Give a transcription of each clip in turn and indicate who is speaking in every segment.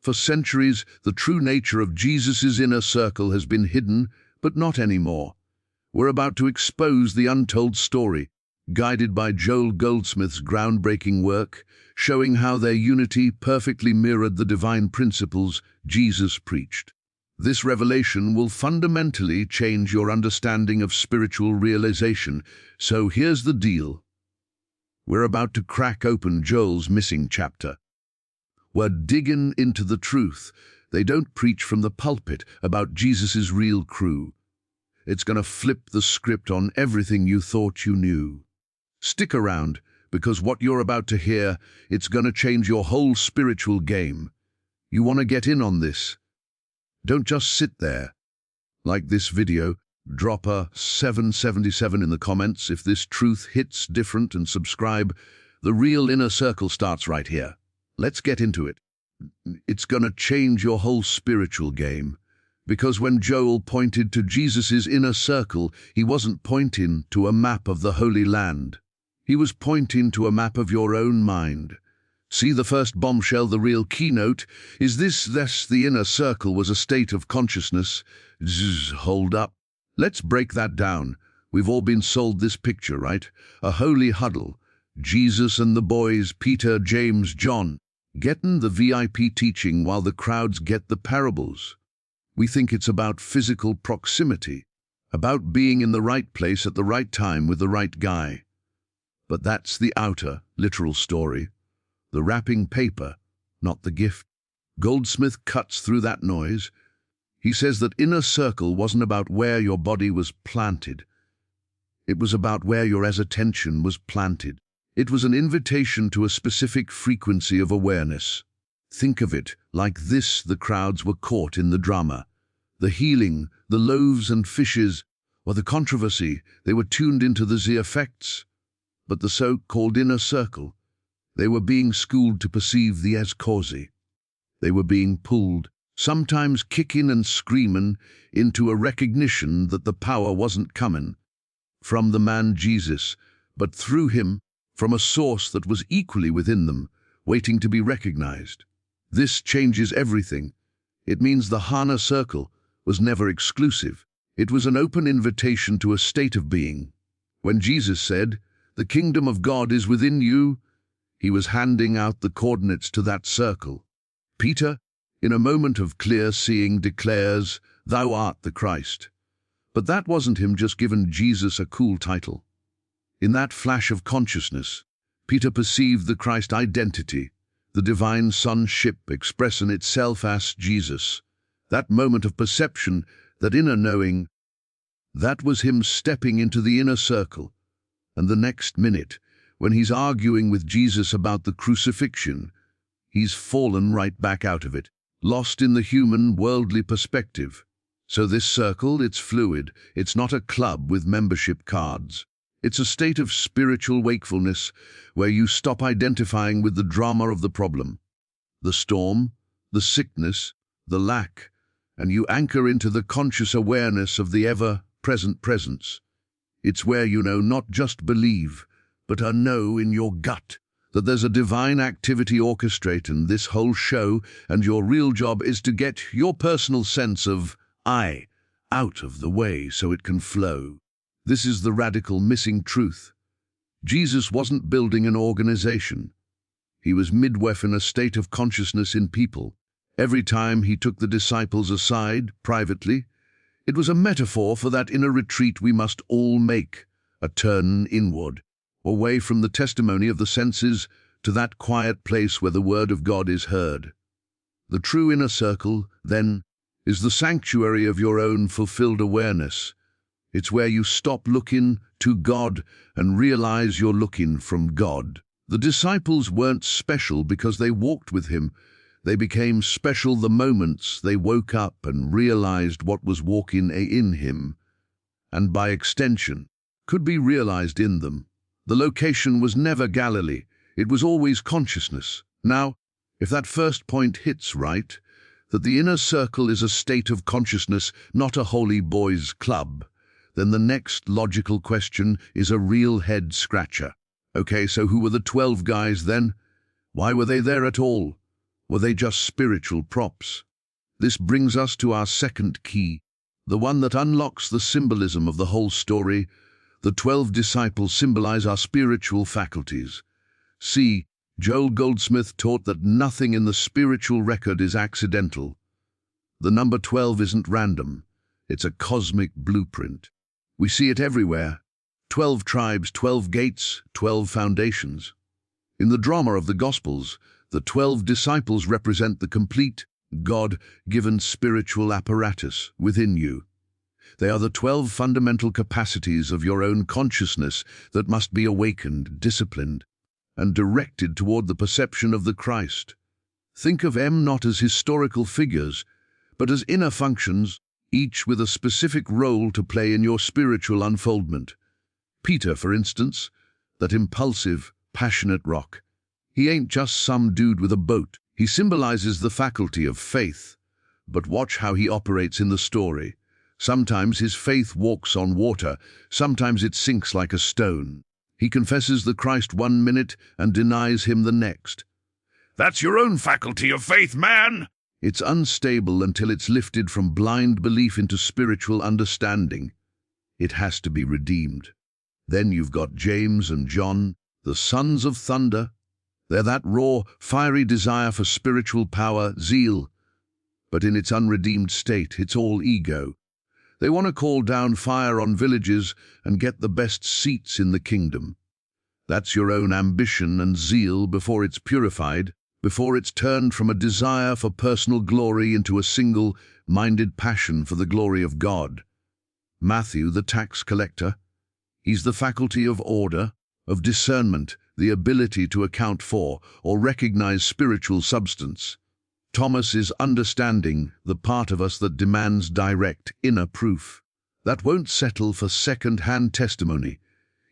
Speaker 1: For centuries, the true nature of Jesus' inner circle has been hidden, but not anymore. We're about to expose the untold story, guided by Joel Goldsmith's groundbreaking work, showing how their unity perfectly mirrored the divine principles Jesus preached. This revelation will fundamentally change your understanding of spiritual realization, so here's the deal. We're about to crack open Joel's missing chapter. We're digging into the truth. They don't preach from the pulpit about Jesus' real crew. It's going to flip the script on everything you thought you knew. Stick around, because what you're about to hear, it's going to change your whole spiritual game. You want to get in on this? Don't just sit there. Like this video, drop a 777 in the comments if this truth hits different, and subscribe. The real inner circle starts right here. Let's get into it. It's going to change your whole spiritual game. Because when Joel pointed to Jesus' inner circle, he wasn't pointing to a map of the Holy Land. He was pointing to a map of your own mind. See the first bombshell, the real keynote? Is this the inner circle was a state of consciousness? Hold up. Let's break that down. We've all been sold this picture, right? A holy huddle. Jesus and the boys, Peter, James, John, getting the VIP teaching while the crowds get the parables. We think it's about physical proximity, about being in the right place at the right time with the right guy. But that's the outer, literal story. The wrapping paper, not the gift. Goldsmith cuts through that noise. He says that inner circle wasn't about where your body was planted. It was about where your attention was planted. It was an invitation to a specific frequency of awareness. Think of it like this: the crowds were caught in the drama. The healing, the loaves and fishes, or the controversy, they were tuned into the effects. But the so-called inner circle, they were being schooled to perceive the as causae. They were being pulled, sometimes kicking and screaming, into a recognition that the power wasn't coming from the man Jesus, but through him, from a source that was equally within them, waiting to be recognized. This changes everything. It means the Hana circle was never exclusive. It was an open invitation to a state of being. When Jesus said, "The kingdom of God is within you," he was handing out the coordinates to that circle. Peter, in a moment of clear seeing, declares, "Thou art the Christ." But that wasn't him just giving Jesus a cool title. In that flash of consciousness, Peter perceived the Christ identity, the divine sonship expressing itself as Jesus. That moment of perception, that inner knowing, that was him stepping into the inner circle. And the next minute, when he's arguing with Jesus about the crucifixion, he's fallen right back out of it, lost in the human, worldly perspective. So this circle, it's fluid. It's not a club with membership cards. It's a state of spiritual wakefulness where you stop identifying with the drama of the problem, the storm, the sickness, the lack, and you anchor into the conscious awareness of the ever-present presence. It's where you know, not just believe, but know in your gut that there's a divine activity orchestrating this whole show, and your real job is to get your personal sense of I out of the way so it can flow. This is the radical missing truth. Jesus wasn't building an organization. He was midway in a state of consciousness in people. Every time he took the disciples aside, privately, it was a metaphor for that inner retreat we must all make, a turn inward, away from the testimony of the senses to that quiet place where the word of God is heard. The true inner circle, then, is the sanctuary of your own fulfilled awareness. It's where you stop looking to God and realize you're looking from God. The disciples weren't special because they walked with him. They became special the moments they woke up and realized what was walking in him, and by extension, could be realized in them. The location was never Galilee. It was always consciousness. Now, if that first point hits right, that the inner circle is a state of consciousness, not a holy boys' club, then the next logical question is a real head-scratcher. Okay, so who were the 12 guys then? Why were they there at all? Were they just spiritual props? This brings us to our second key, the one that unlocks the symbolism of the whole story. The 12 disciples symbolize our spiritual faculties. See, Joel Goldsmith taught that nothing in the spiritual record is accidental. The number 12 isn't random. It's a cosmic blueprint. We see it everywhere. 12 tribes, 12 gates, 12 foundations. In the drama of the Gospels, the 12 disciples represent the complete, God-given spiritual apparatus within you. They are the 12 fundamental capacities of your own consciousness that must be awakened, disciplined, and directed toward the perception of the Christ. Think of them not as historical figures, but as inner functions, each with a specific role to play in your spiritual unfoldment. Peter, for instance, that impulsive, passionate rock. He ain't just some dude with a boat. He symbolizes the faculty of faith. But watch how he operates in the story. Sometimes his faith walks on water, sometimes it sinks like a stone. He confesses the Christ one minute and denies him the next.
Speaker 2: That's your own faculty of faith, man!
Speaker 1: It's unstable until it's lifted from blind belief into spiritual understanding. It has to be redeemed. Then you've got James and John, the sons of thunder. They're that raw, fiery desire for spiritual power, zeal. But in its unredeemed state, it's all ego. They want to call down fire on villages and get the best seats in the kingdom. That's your own ambition and zeal before it's purified, before it's turned from a desire for personal glory into a single-minded passion for the glory of God. Matthew, the tax collector, he's the faculty of order, of discernment, the ability to account for or recognize spiritual substance. Thomas is understanding, the part of us that demands direct, inner proof. That won't settle for second-hand testimony.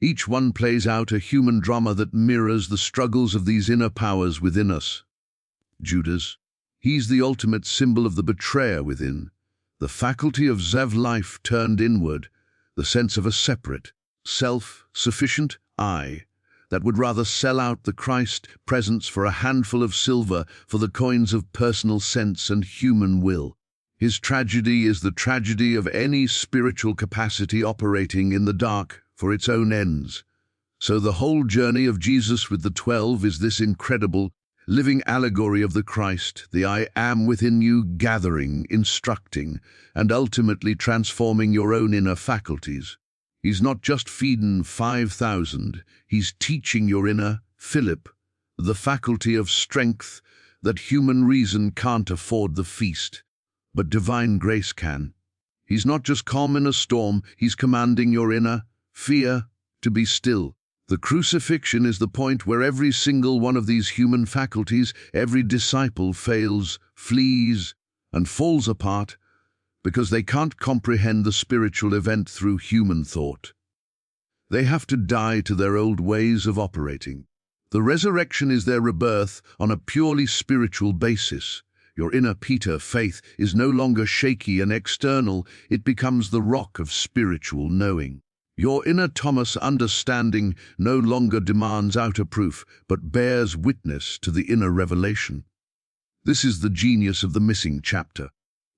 Speaker 1: Each one plays out a human drama that mirrors the struggles of these inner powers within us. Judas, he's the ultimate symbol of the betrayer within, the faculty of Zev life turned inward, the sense of a separate, self-sufficient I that would rather sell out the Christ presence for a handful of silver for the coins of personal sense and human will. His tragedy is the tragedy of any spiritual capacity operating in the dark for its own ends. So the whole journey of Jesus with the 12 is this incredible, living allegory of the Christ, the I am within you, gathering, instructing, and ultimately transforming your own inner faculties. He's not just feeding 5,000, he's teaching your inner, Philip, the faculty of strength that human reason can't afford the feast, but divine grace can. He's not just calm in a storm, he's commanding your inner, fear, to be still. The crucifixion is the point where every single one of these human faculties, every disciple fails, flees, and falls apart, because they can't comprehend the spiritual event through human thought. They have to die to their old ways of operating. The resurrection is their rebirth on a purely spiritual basis. Your inner Peter faith is no longer shaky and external, it becomes the rock of spiritual knowing. Your inner Thomas understanding no longer demands outer proof, but bears witness to the inner revelation. This is the genius of the missing chapter.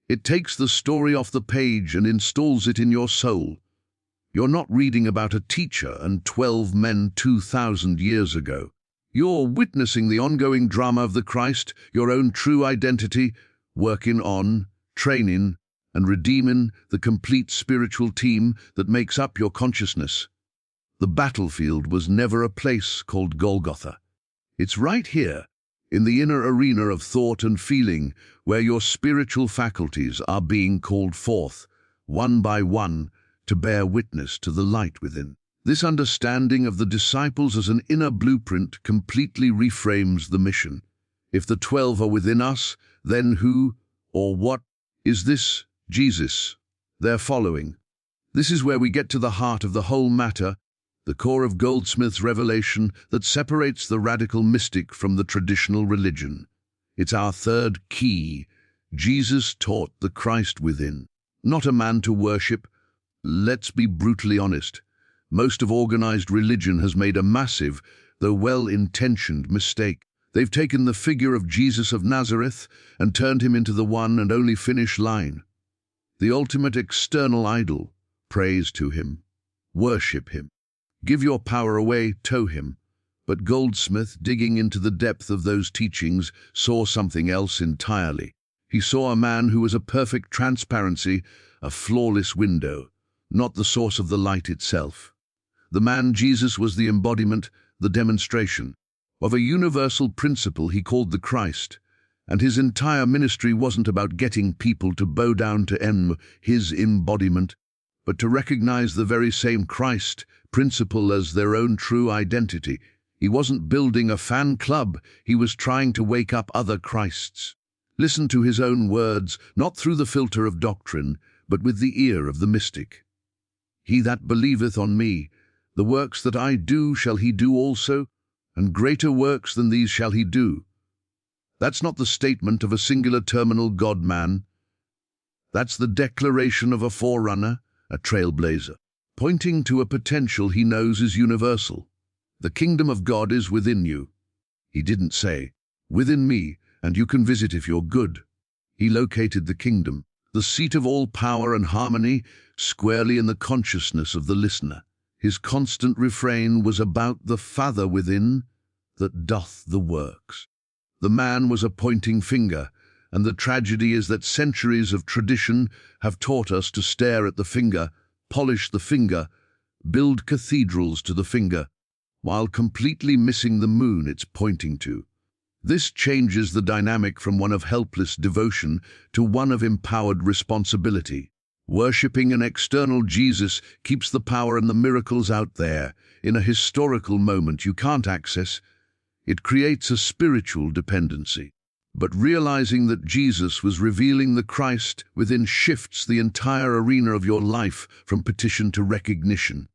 Speaker 1: It takes the story off the page and installs it in your soul. You're not reading about a teacher and 12 men 2,000 years ago. You're witnessing the ongoing drama of the Christ, your own true identity, working on, training, and redeeming the complete spiritual team that makes up your consciousness. The battlefield was never a place called Golgotha. It's right here, in the inner arena of thought and feeling, where your spiritual faculties are being called forth, one by one, to bear witness to the light within. This understanding of the disciples as an inner blueprint completely reframes the mission. If the 12 are within us, then who, or what, is this Jesus they're following? This is where we get to the heart of the whole matter, the core of Goldsmith's revelation that separates the radical mystic from the traditional religion. It's our third key. Jesus taught the Christ within, not a man to worship. Let's be brutally honest. Most of organized religion has made a massive, though well-intentioned, mistake. They've taken the figure of Jesus of Nazareth and turned him into the one and only finish line. The ultimate external idol. Praise to him. Worship him. Give your power away, tow him. But Goldsmith, digging into the depth of those teachings, saw something else entirely. He saw a man who was a perfect transparency, a flawless window, not the source of the light itself. The man Jesus was the embodiment, the demonstration, of a universal principle he called the Christ, and his entire ministry wasn't about getting people to bow down to his embodiment, but to recognize the very same Christ principle as their own true identity. He wasn't building a fan club, he was trying to wake up other Christs. Listen to his own words, not through the filter of doctrine, but with the ear of the mystic. He that believeth on me, the works that I do shall he do also, and greater works than these shall he do. That's not the statement of a singular terminal God-man. That's the declaration of a forerunner, a trailblazer, pointing to a potential he knows is universal. The kingdom of God is within you. He didn't say, within me, and you can visit if you're good. He located the kingdom, the seat of all power and harmony, squarely in the consciousness of the listener. His constant refrain was about the Father within that doth the works. The man was a pointing finger, and the tragedy is that centuries of tradition have taught us to stare at the finger, polish the finger, build cathedrals to the finger, while completely missing the moon it's pointing to. This changes the dynamic from one of helpless devotion to one of empowered responsibility. Worshipping an external Jesus keeps the power and the miracles out there, in a historical moment you can't access. It creates a spiritual dependency. But realizing that Jesus was revealing the Christ within shifts the entire arena of your life from petition to recognition.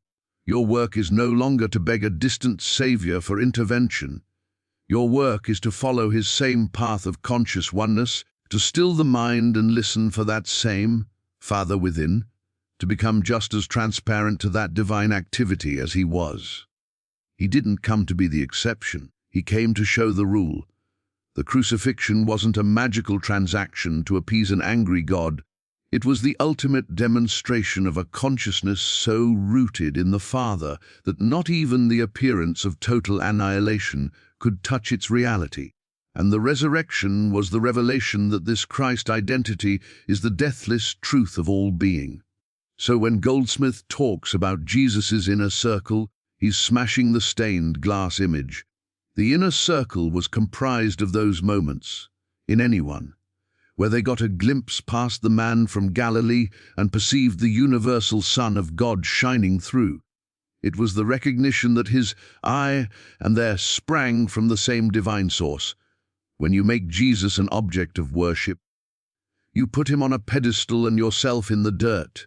Speaker 1: Your work is no longer to beg a distant Savior for intervention. Your work is to follow his same path of conscious oneness, to still the mind and listen for that same Father within, to become just as transparent to that divine activity as he was. He didn't come to be the exception. He came to show the rule. The crucifixion wasn't a magical transaction to appease an angry God. It was the ultimate demonstration of a consciousness so rooted in the Father that not even the appearance of total annihilation could touch its reality. And the resurrection was the revelation that this Christ identity is the deathless truth of all being. So when Goldsmith talks about Jesus's inner circle, he's smashing the stained glass image. The inner circle was comprised of those moments, in anyone, where they got a glimpse past the man from Galilee and perceived the universal Son of God shining through. It was the recognition that his I and there sprang from the same divine source. When you make Jesus an object of worship, you put him on a pedestal and yourself in the dirt.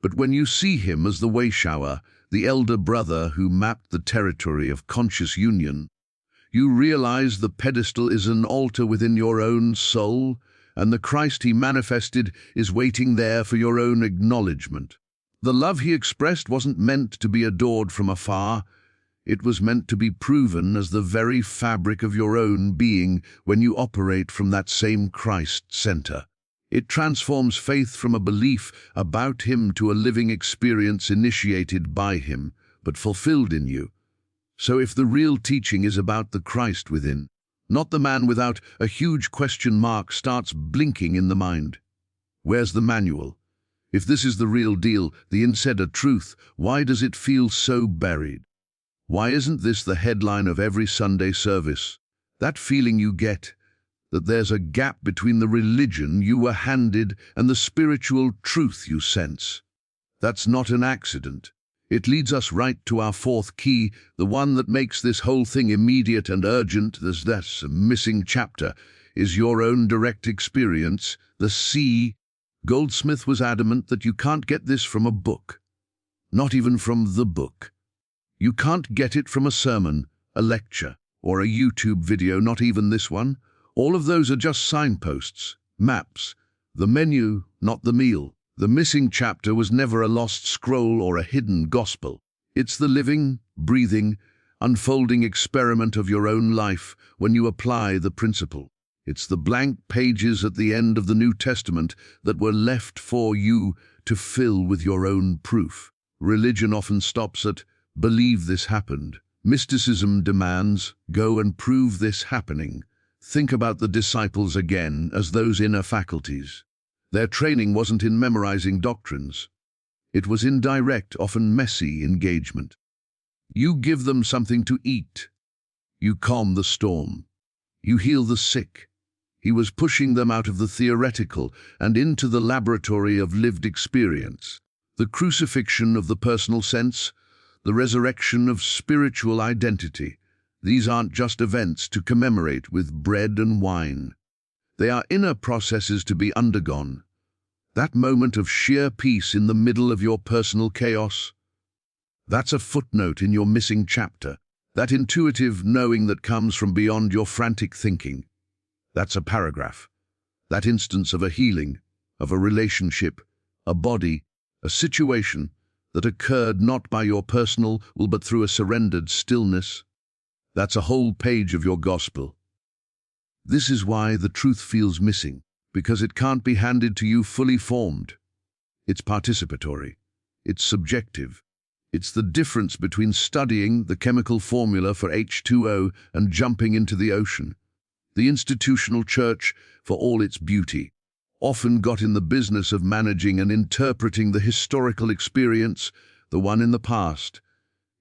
Speaker 1: But when you see him as the wayshower, the elder brother who mapped the territory of conscious union, you realize the pedestal is an altar within your own soul, and the Christ he manifested is waiting there for your own acknowledgement. The love he expressed wasn't meant to be adored from afar. It was meant to be proven as the very fabric of your own being when you operate from that same Christ center. It transforms faith from a belief about him to a living experience initiated by him, but fulfilled in you. So if the real teaching is about the Christ within, not the man without, a huge question mark starts blinking in the mind. Where's the manual? If this is the real deal, the insider truth, why does it feel so buried? Why isn't this the headline of every Sunday service? That feeling you get, that there's a gap between the religion you were handed and the spiritual truth you sense. That's not an accident. It leads us right to our fourth key, the one that makes this whole thing immediate and urgent. There's that missing chapter, is your own direct experience, the C. Goldsmith was adamant that you can't get this from a book, not even from the book. You can't get it from a sermon, a lecture, or a YouTube video, not even this one. All of those are just signposts, maps, the menu, not the meal. The missing chapter was never a lost scroll or a hidden gospel. It's the living, breathing, unfolding experiment of your own life when you apply the principle. It's the blank pages at the end of the New Testament that were left for you to fill with your own proof. Religion often stops at, believe this happened. Mysticism demands, go and prove this happening. Think about the disciples again as those inner faculties. Their training wasn't in memorizing doctrines. It was in direct, often messy engagement. You give them something to eat. You calm the storm. You heal the sick. He was pushing them out of the theoretical and into the laboratory of lived experience. The crucifixion of the personal sense, the resurrection of spiritual identity. These aren't just events to commemorate with bread and wine. They are inner processes to be undergone. That moment of sheer peace in the middle of your personal chaos, that's a footnote in your missing chapter. That intuitive knowing that comes from beyond your frantic thinking, that's a paragraph. That instance of a healing, of a relationship, a body, a situation that occurred not by your personal will but through a surrendered stillness, that's a whole page of your gospel. This is why the truth feels missing, because it can't be handed to you fully formed. It's participatory. It's subjective. It's the difference between studying the chemical formula for H2O and jumping into the ocean. The institutional church, for all its beauty, often got in the business of managing and interpreting the historical experience, the one in the past.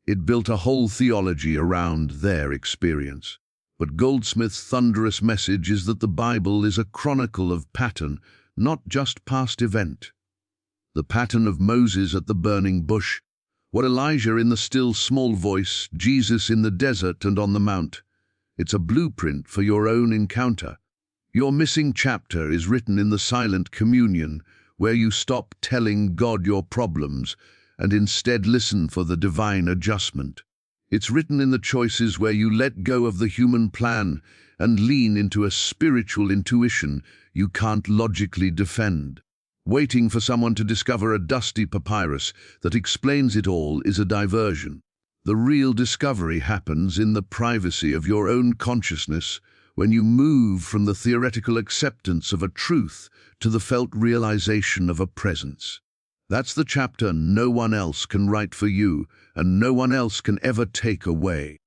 Speaker 1: It built a whole theology around their experience. But Goldsmith's thunderous message is that the Bible is a chronicle of pattern, not just past event. The pattern of Moses at the burning bush, what Elijah in the still small voice, Jesus in the desert and on the mount. It's a blueprint for your own encounter. Your missing chapter is written in the silent communion, where you stop telling God your problems and instead listen for the divine adjustment. It's written in the choices where you let go of the human plan and lean into a spiritual intuition you can't logically defend. Waiting for someone to discover a dusty papyrus that explains it all is a diversion. The real discovery happens in the privacy of your own consciousness when you move from the theoretical acceptance of a truth to the felt realization of a presence. That's the chapter no one else can write for you and no one else can ever take away.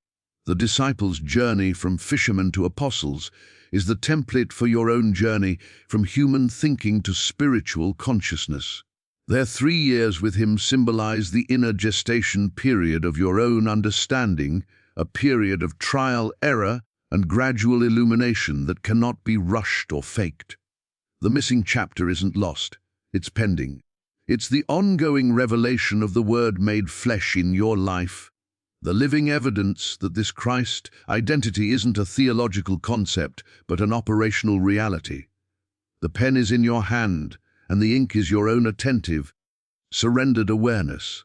Speaker 1: The disciples' journey from fishermen to apostles is the template for your own journey from human thinking to spiritual consciousness. Their 3 years with him symbolize the inner gestation period of your own understanding, a period of trial, error, and gradual illumination that cannot be rushed or faked. The missing chapter isn't lost, it's pending. It's the ongoing revelation of the Word made flesh in your life, the living evidence that this Christ identity isn't a theological concept, but an operational reality. The pen is in your hand, and the ink is your own attentive, surrendered awareness.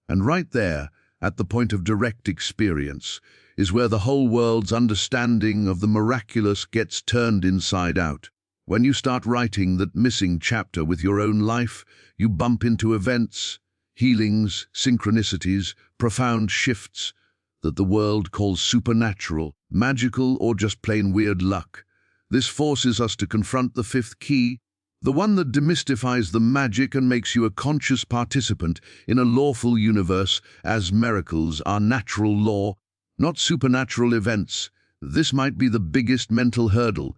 Speaker 1: And right there, at the point of direct experience, is where the whole world's understanding of the miraculous gets turned inside out. When you start writing that missing chapter with your own life, you bump into events, healings, synchronicities, profound shifts that the world calls supernatural, magical, or just plain weird luck. This forces us to confront the fifth key, the one that demystifies the magic and makes you a conscious participant in a lawful universe, as miracles are natural law, not supernatural events. This might be the biggest mental hurdle.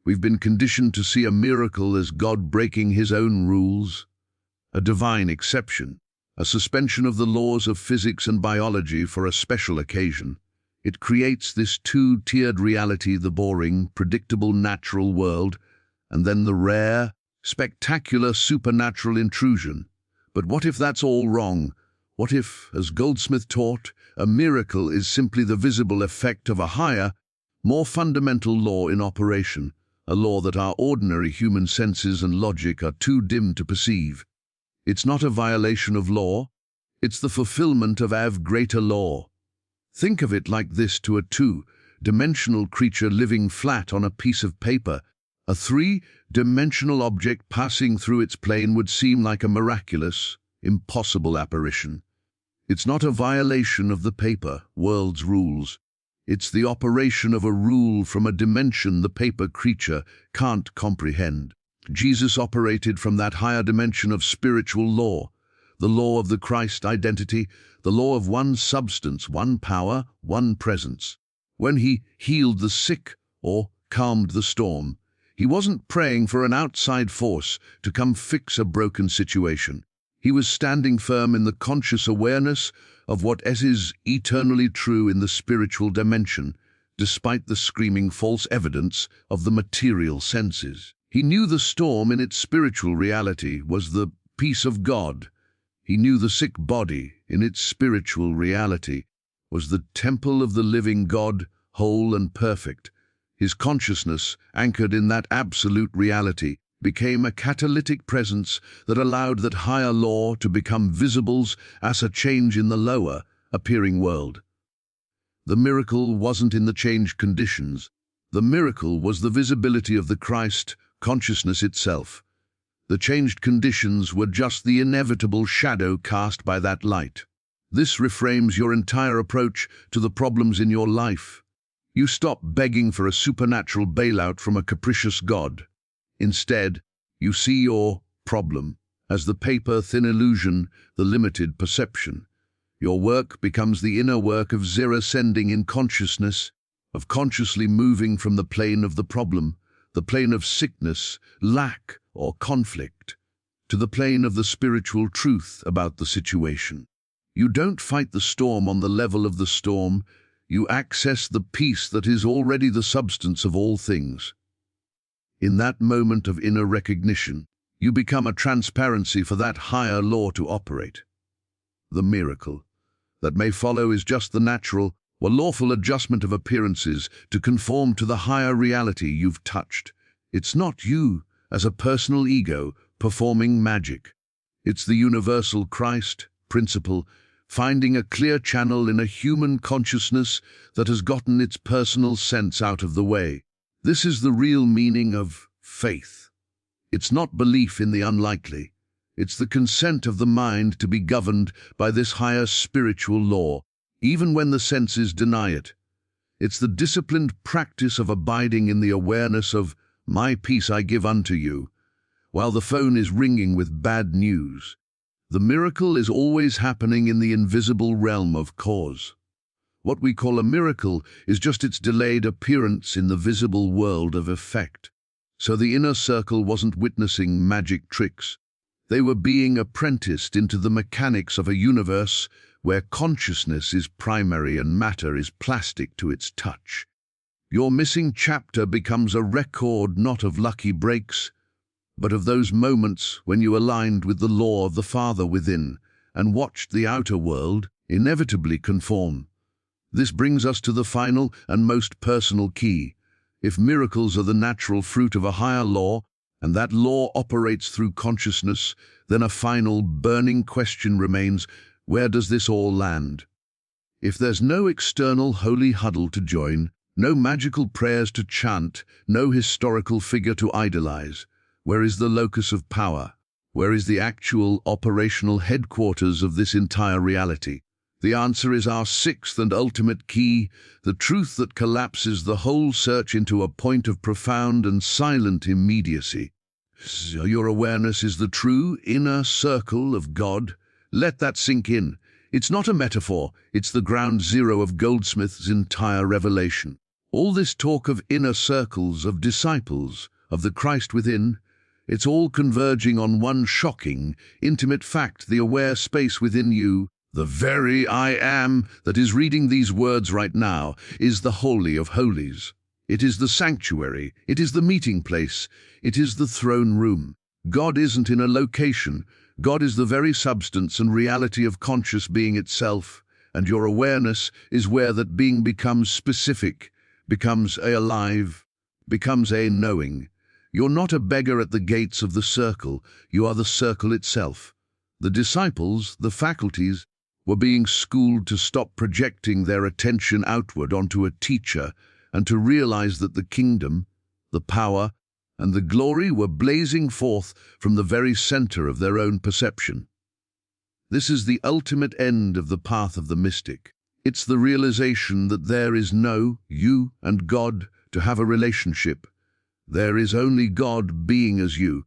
Speaker 1: We've been conditioned to see a miracle as God breaking his own rules, a divine exception, a suspension of the laws of physics and biology for a special occasion. It creates this two-tiered reality, the boring, predictable natural world, and then the rare, spectacular supernatural intrusion. But what if that's all wrong? What if, as Goldsmith taught, a miracle is simply the visible effect of a higher, more fundamental law in operation, a law that our ordinary human senses and logic are too dim to perceive? It's not a violation of law, it's the fulfillment of a greater law. Think of it like this: to a two-dimensional creature living flat on a piece of paper, a three-dimensional object passing through its plane would seem like a miraculous, impossible apparition. It's not a violation of the paper world's rules. It's the operation of a rule from a dimension the paper creature can't comprehend. Jesus operated from that higher dimension of spiritual law, the law of the Christ identity, the law of one substance, one power, one presence. When he healed the sick or calmed the storm, he wasn't praying for an outside force to come fix a broken situation. He was standing firm in the conscious awareness of what is eternally true in the spiritual dimension, despite the screaming false evidence of the material senses. He knew the storm in its spiritual reality was the peace of God. He knew the sick body in its spiritual reality was the temple of the living God, whole and perfect. His consciousness, anchored in that absolute reality, became a catalytic presence that allowed that higher law to become visible as a change in the lower, appearing world. The miracle wasn't in the changed conditions. The miracle was the visibility of the Christ consciousness itself. The changed conditions were just the inevitable shadow cast by that light. This reframes your entire approach to the problems in your life. You stop begging for a supernatural bailout from a capricious God. Instead, you see your problem as the paper-thin illusion, the limited perception. Your work becomes the inner work of zero-sending in consciousness, of consciously moving from the plane of the problem, the plane of sickness, lack, or conflict, to the plane of the spiritual truth about the situation. You don't fight the storm on the level of the storm, you access the peace that is already the substance of all things. In that moment of inner recognition, you become a transparency for that higher law to operate. The miracle that may follow is just the natural or lawful adjustment of appearances to conform to the higher reality you've touched. It's not you, as a personal ego, performing magic. It's the universal Christ principle, finding a clear channel in a human consciousness that has gotten its personal sense out of the way. This is the real meaning of faith. It's not belief in the unlikely. It's the consent of the mind to be governed by this higher spiritual law, even when the senses deny it. It's the disciplined practice of abiding in the awareness of "my peace I give unto you," while the phone is ringing with bad news. The miracle is always happening in the invisible realm of cause. What we call a miracle is just its delayed appearance in the visible world of effect. So the inner circle wasn't witnessing magic tricks. They were being apprenticed into the mechanics of a universe where consciousness is primary and matter is plastic to its touch. Your missing chapter becomes a record not of lucky breaks, but of those moments when you aligned with the law of the Father within and watched the outer world inevitably conform. This brings us to the final and most personal key. If miracles are the natural fruit of a higher law, and that law operates through consciousness, then a final burning question remains: where does this all land? If there's no external holy huddle to join, no magical prayers to chant, no historical figure to idolize, where is the locus of power? Where is the actual operational headquarters of this entire reality? The answer is our sixth and ultimate key, the truth that collapses the whole search into a point of profound and silent immediacy. So your awareness is the true inner circle of God. Let that sink in. It's not a metaphor, it's the ground zero of Goldsmith's entire revelation. All this talk of inner circles, of disciples, of the Christ within, it's all converging on one shocking, intimate fact: the aware space within you, the very I am that is reading these words right now, is the Holy of Holies. It is the sanctuary, it is the meeting place, it is the throne room. God isn't in a location, God is the very substance and reality of conscious being itself, and your awareness is where that being becomes specific, becomes alive, becomes a knowing. You're not a beggar at the gates of the circle, you are the circle itself. The disciples, the faculties, were being schooled to stop projecting their attention outward onto a teacher and to realize that the kingdom, the power, and the glory were blazing forth from the very center of their own perception. This is the ultimate end of the path of the mystic. It's the realization that there is no you and God to have a relationship. There is only God being as you.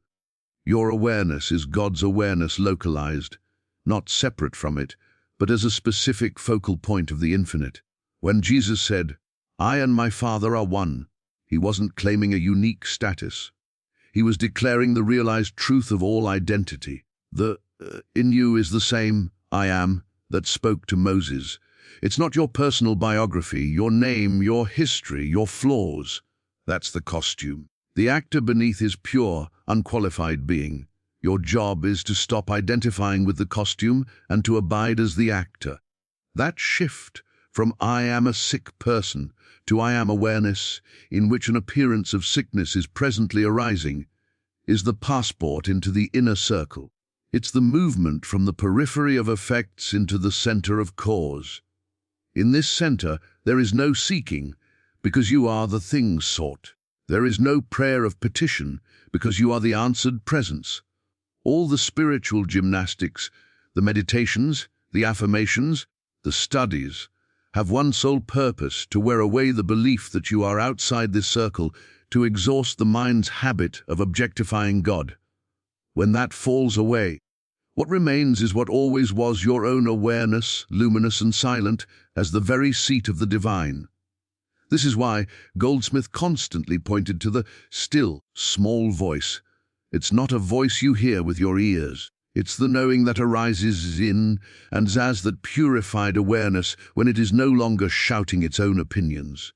Speaker 1: Your awareness is God's awareness localized, not separate from it, but as a specific focal point of the infinite. When Jesus said, "I and my Father are one," he wasn't claiming a unique status. He was declaring the realized truth of all identity. The in you is the same I am that spoke to Moses. It's not your personal biography, your name, your history, your flaws. That's the costume. The actor beneath is pure, unqualified being. Your job is to stop identifying with the costume and to abide as the actor. That shift from "I am a sick person" to "I am awareness," in which an appearance of sickness is presently arising, is the passport into the inner circle. It's the movement from the periphery of effects into the center of cause. In this center, there is no seeking, because you are the thing sought. There is no prayer of petition, because you are the answered presence. All the spiritual gymnastics, the meditations, the affirmations, the studies, have one sole purpose: to wear away the belief that you are outside this circle, to exhaust the mind's habit of objectifying God. When that falls away, what remains is what always was: your own awareness, luminous and silent, as the very seat of the divine. This is why Goldsmith constantly pointed to the still, small voice. It's not a voice you hear with your ears. It's the knowing that arises in and as that purified awareness when it is no longer shouting its own opinions.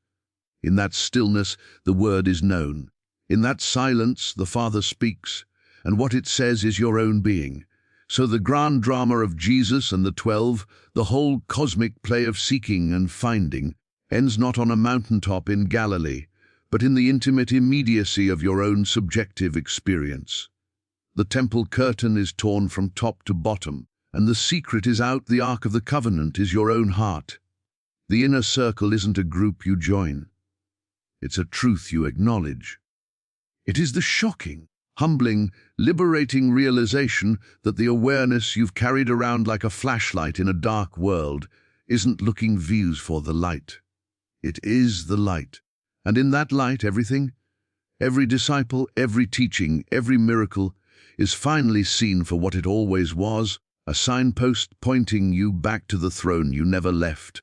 Speaker 1: In that stillness, the word is known. In that silence, the Father speaks, and what it says is your own being. So the grand drama of Jesus and the 12, the whole cosmic play of seeking and finding, ends not on a mountaintop in Galilee, but in the intimate immediacy of your own subjective experience. The temple curtain is torn from top to bottom, and the secret is out. The Ark of the Covenant is your own heart. The inner circle isn't a group you join. It's a truth you acknowledge. It is the shocking, humbling, liberating realization that the awareness you've carried around like a flashlight in a dark world isn't looking views for the light. It is the light. And in that light, everything, every disciple, every teaching, every miracle, is finally seen for what it always was: a signpost pointing you back to the throne you never left.